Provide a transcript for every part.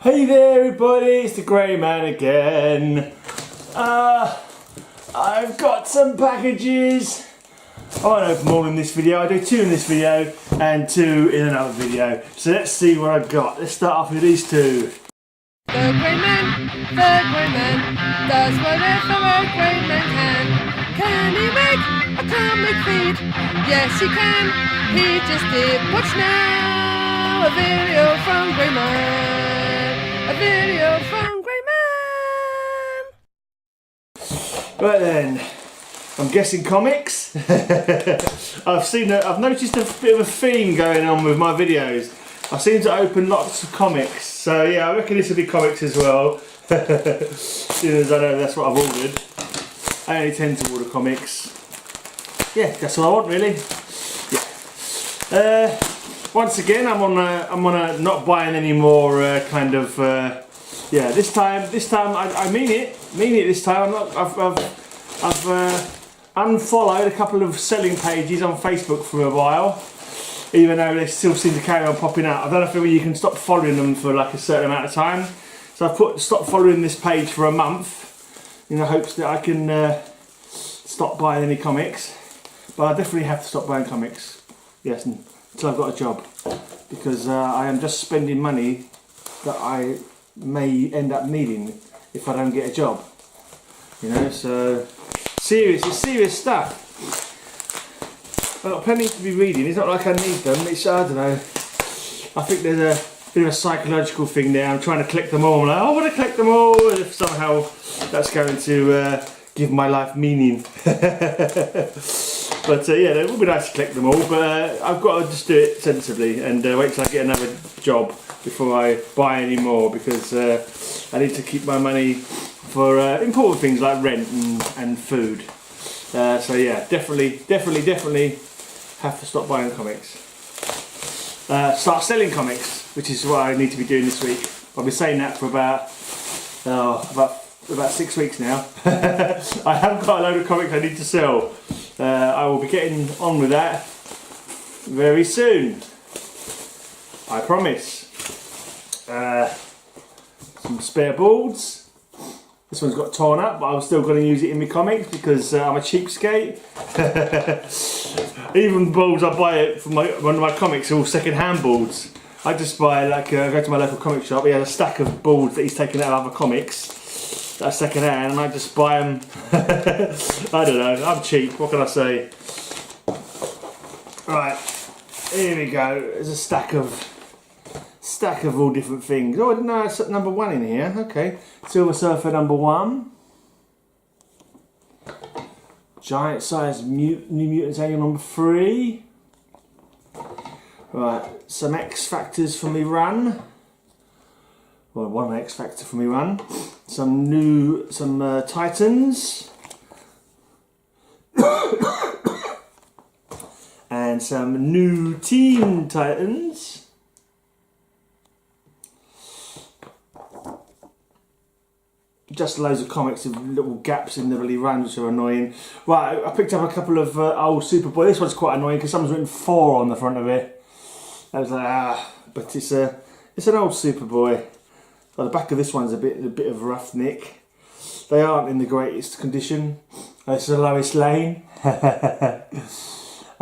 Hey there everybody, it's the Grey Man again. I've got some packages. I won't open them all in this video. I do 2 in this video and 2 in another video. So let's see what I've got. Let's start off with these 2. The Grey Man does whatever a Grey Man can. Can he make a comic feed? Yes he can, he just did. Watch now, a video from Grey Man. A video from Grey Man. Right then, I'm guessing comics. I've noticed a bit of a theme going on with my videos. I seem to open lots of comics, so yeah, I reckon this will be comics as well. Soon as I know that's what I've ordered. I only tend to order comics. Yeah, that's all I want really. Yeah. Once again, I'm on a not buying any more kind of. Yeah, this time I mean it this time. I've unfollowed a couple of selling pages on Facebook for a while, even though they still seem to carry on popping out. I don't know if you can stop following them for like a certain amount of time. So I've stop following this page for a month in the hopes that I can stop buying any comics. But I definitely have to stop buying comics. Yes, until I've got a job, because I am just spending money that I may end up needing if I don't get a job. You know, so it's serious stuff. I've got plenty to be reading. It's not like I need them. It's, I don't know. I think there's a bit of a psychological thing there. I'm trying to collect them all. I'm like, I want to collect them all. As if somehow that's going to give my life meaning. But yeah, it would be nice to collect them all. But I've got to just do it sensibly and wait till I get another job before I buy any more, because I need to keep my money for important things like rent and food. So yeah, definitely have to stop buying comics. Start selling comics, which is what I need to be doing this week. I've been saying that for about 6 weeks now. I haven't got a load of comics I need to sell. I will be getting on with that very soon. I promise. Some spare boards. This one's got torn up, but I'm still going to use it in my comics because I'm a cheapskate. Even boards I buy from one of my comics are all second-hand boards. I just buy, like, I go to my local comic shop, he has a stack of boards that he's taken out of other comics that are second-hand, and I just buy them. I don't know, I'm cheap, what can I say? Right, here we go. There's a stack of all different things. Oh, I didn't know it's number 1 in here. Okay, Silver Surfer number 1. Giant Size New Mutants Annual number 3. Right, some X Factors for me run. Well, 1 X Factor for me run. Some Titans. And some new Teen Titans. Just loads of comics with little gaps in the bloody runs, which are annoying. Right, I picked up a couple of old Superboy. This one's quite annoying because someone's written 4 on the front of it. I was like, but it's an old Superboy. Well, the back of this one's a bit of rough nick. They aren't in the greatest condition. It's the Lois Lane. I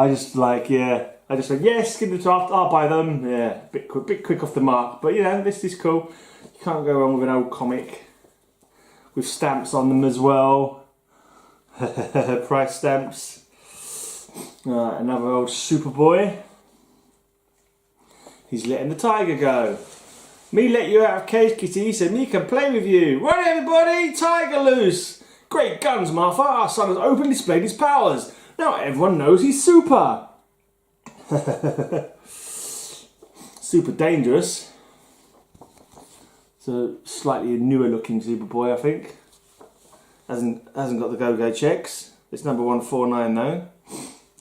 just like yes, give them the draft. I'll buy them. Yeah, bit quick off the mark. But you know, this is cool. You can't go wrong with an old comic. With stamps on them as well. Price stamps. Another old Superboy. He's letting the tiger go. Me let you out of cage, kitty, so me can play with you. Right, everybody, tiger loose. Great guns, Martha. Our son has openly displayed his powers. Now everyone knows he's super. Super dangerous. So slightly newer looking Superboy, I think. Hasn't got the go-go checks. It's number 149 though.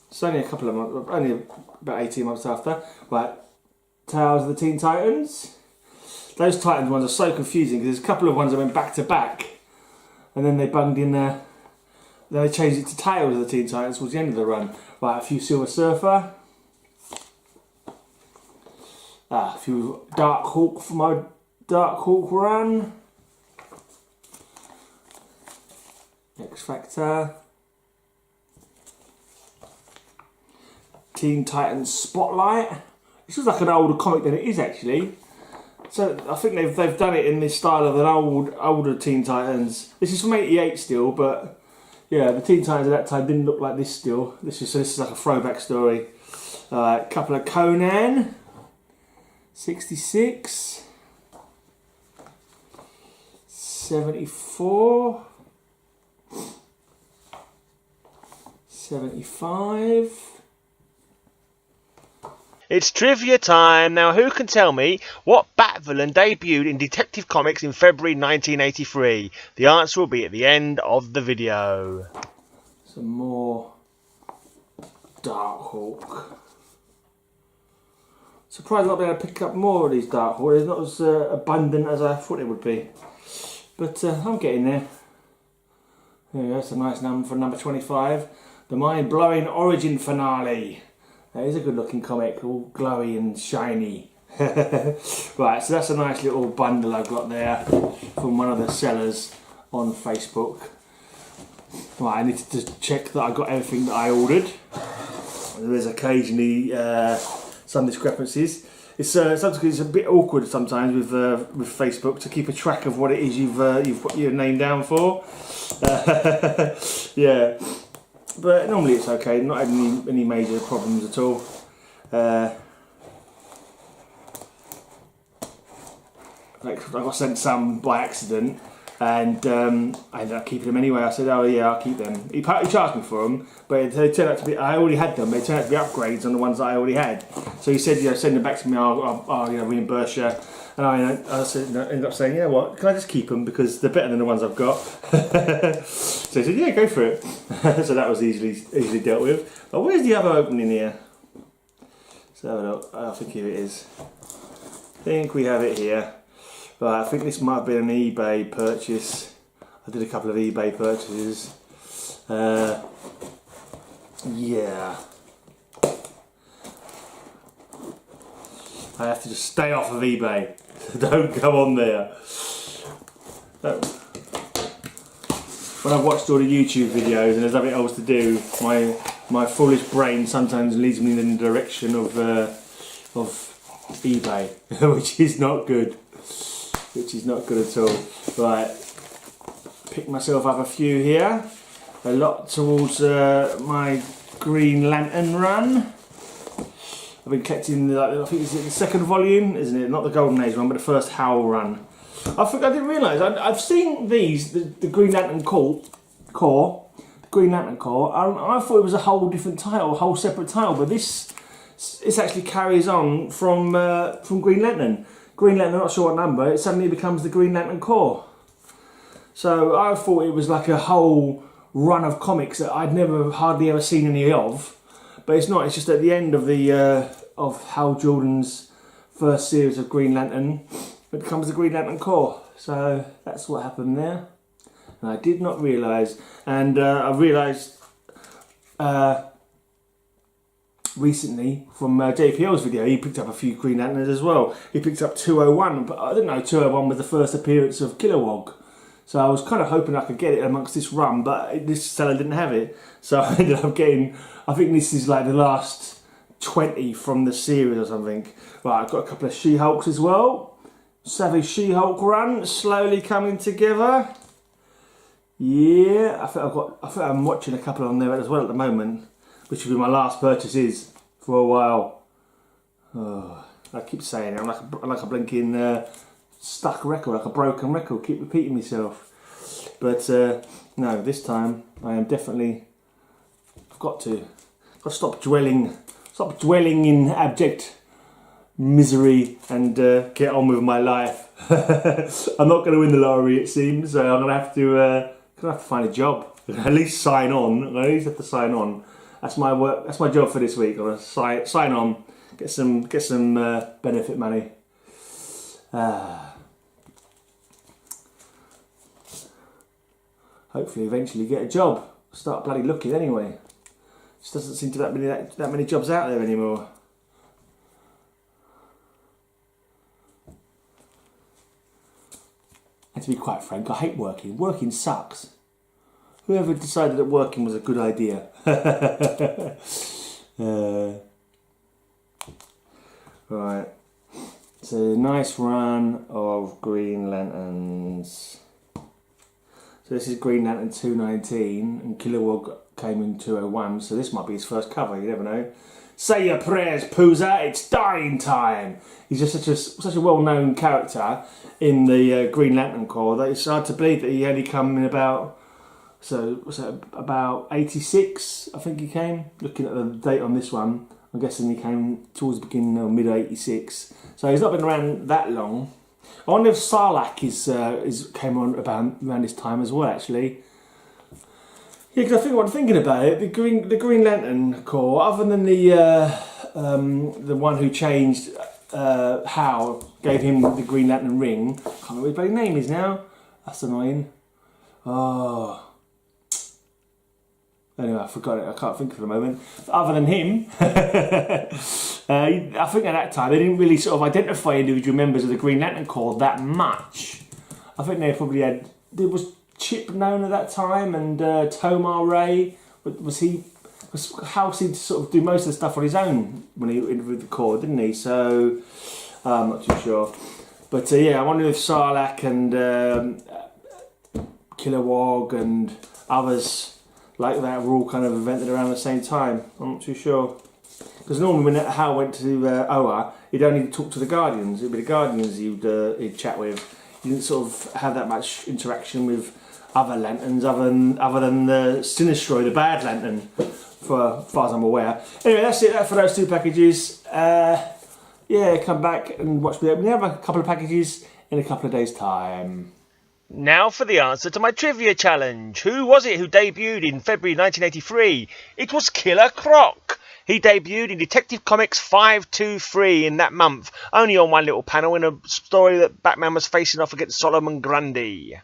It's only a couple of months, only about 18 months after. Right, Tales of the Teen Titans. Those Titans ones are so confusing because there's a couple of ones that went back to back, and then they bunged in there. Then they changed it to Tales of the Teen Titans towards the end of the run. Right, a few Silver Surfer. A few Dark Hawk for my Dark Hawk run. X Factor. Teen Titans Spotlight. This looks like an older comic than it is actually. So I think they've done it in this style of an older Teen Titans. This is from '88 still, but yeah, the Teen Titans at that time didn't look like this still. This is like a throwback story. A couple of Conan, 66, 74, 75. It's trivia time. Now, who can tell me what Bat-Villain debuted in Detective Comics in February 1983? The answer will be at the end of the video. Some more Dark Hawk. Surprised I'll be able to pick up more of these Dark Hawk. They're not as abundant as I thought they would be. But I'm getting there. There we go, that's a nice number for number 25. The Mind-Blowing Origin Finale. That is a good looking comic, all glowy and shiny. Right, so that's a nice little bundle I've got there from one of the sellers on Facebook. Right, I need to just check that I got everything that I ordered. There's occasionally some discrepancies. It's sometimes it's a bit awkward sometimes with Facebook to keep a track of what it is you've put your name down for. Yeah. But normally it's okay, not having any major problems at all. Like I got sent some by accident, and I ended up keeping them anyway. I said, "Oh yeah, I'll keep them." He charged me for them, but they turned out to be. I already had them. They turned out to be upgrades on the ones that I already had. So he said, "You know, send them back to me. I'll reimburse you." And I said, ended up saying, "Yeah, what? Can I just keep them because they're better than the ones I've got?" So he said, "Yeah, go for it." So that was easily dealt with. But where's the other opening here? So I think here it is. I think we have it here. Right, I think this might have been an eBay purchase. I did a couple of eBay purchases. Yeah. I have to just stay off of eBay. Don't go on there. When I've watched all the YouTube videos and there's nothing else to do, my foolish brain sometimes leads me in the direction of eBay, which is not good. Which is not good at all. Right, pick myself up a few here. A lot towards my Green Lantern run. I've been collecting, I think it's the second volume, isn't it? Not the Golden Age one, but the first Howl run. I didn't realise, I've seen these, the Green Lantern Corps, the Green Lantern Corps. I thought it was a whole different title, a whole separate title, but this actually carries on from Green Lantern. Green Lantern, I'm not sure what number, it suddenly becomes the Green Lantern Corps. So I thought it was like a whole run of comics that I'd hardly ever seen any of. But it's not, it's just at the end of of Hal Jordan's first series of Green Lantern, it becomes the Green Lantern Corps. So that's what happened there. And I did not realise. And I realised recently from JPL's video, he picked up a few Green Lanterns as well. He picked up 201, but I didn't know 201 was the first appearance of Kilowog. So I was kind of hoping I could get it amongst this run, but this seller didn't have it. So I ended up getting, I think this is like the last 20 from the series or something. Right, I've got a couple of She-Hulks as well. Savage She-Hulk run, slowly coming together. Yeah, I think I'm watching a couple on there as well at the moment, which will be my last purchases for a while. Oh, I keep saying it, I'm like a blinking stuck record, like a broken record, keep repeating myself. But no, this time I am definitely, I've got to stop dwelling in abject misery and get on with my life. I'm not going to win the lottery, it seems, so I'm going to have to find a job. At least sign on. I at least have to sign on. That's my work. That's my job for this week. I'm gonna sign on, get some benefit money. Hopefully, eventually get a job. Start bloody looking anyway. Just doesn't seem to be that many jobs out there anymore. And to be quite frank, I hate working. Working sucks. Whoever decided that working was a good idea? Right. It's a nice run of Green Lanterns. So this is Green Lantern 219, and Kilowog came in 201, so this might be his first cover, you never know. Say your prayers, Pooza, it's dying time! He's just such a well-known character in the Green Lantern Corps that it's hard to believe that he only come in about 86, I think he came. Looking at the date on this one, I'm guessing he came towards the beginning of mid-86. So he's not been around that long. I wonder if Sarlacc came on around this time as well, actually. Yeah, because I think what I'm thinking about it, the Green Lantern Corps, other than the one who changed Hal, gave him the Green Lantern ring. I can't remember what his bloody name is now. That's annoying. Oh. Anyway, I forgot it. I can't think for the moment. Other than him, I think at that time they didn't really sort of identify individual members of the Green Lantern Corps that much. I think they probably had. There was Chip known at that time, and Tomar Ray. Was Hal seemed to sort of do most of the stuff on his own when he with the Corps, didn't he? So I'm not too sure. But yeah, I wonder if Sarlacc and Kilowog and others like that were all kind of invented around the same time. I'm not too sure. Because normally when Hal went to Oa, he'd only talk to the Guardians. It'd be the Guardians he'd chat with. He didn't sort of have that much interaction with other Lanterns other than the Sinistroid, the bad Lantern, for as far as I'm aware. Anyway, that's it for those two packages. Yeah, come back and watch me. We have a couple of packages in a couple of days' time. Now for the answer to my trivia challenge. Who was it who debuted in February 1983? It was Killer Croc. He debuted in Detective Comics 523 in that month, only on one little panel in a story that Batman was facing off against Solomon Grundy.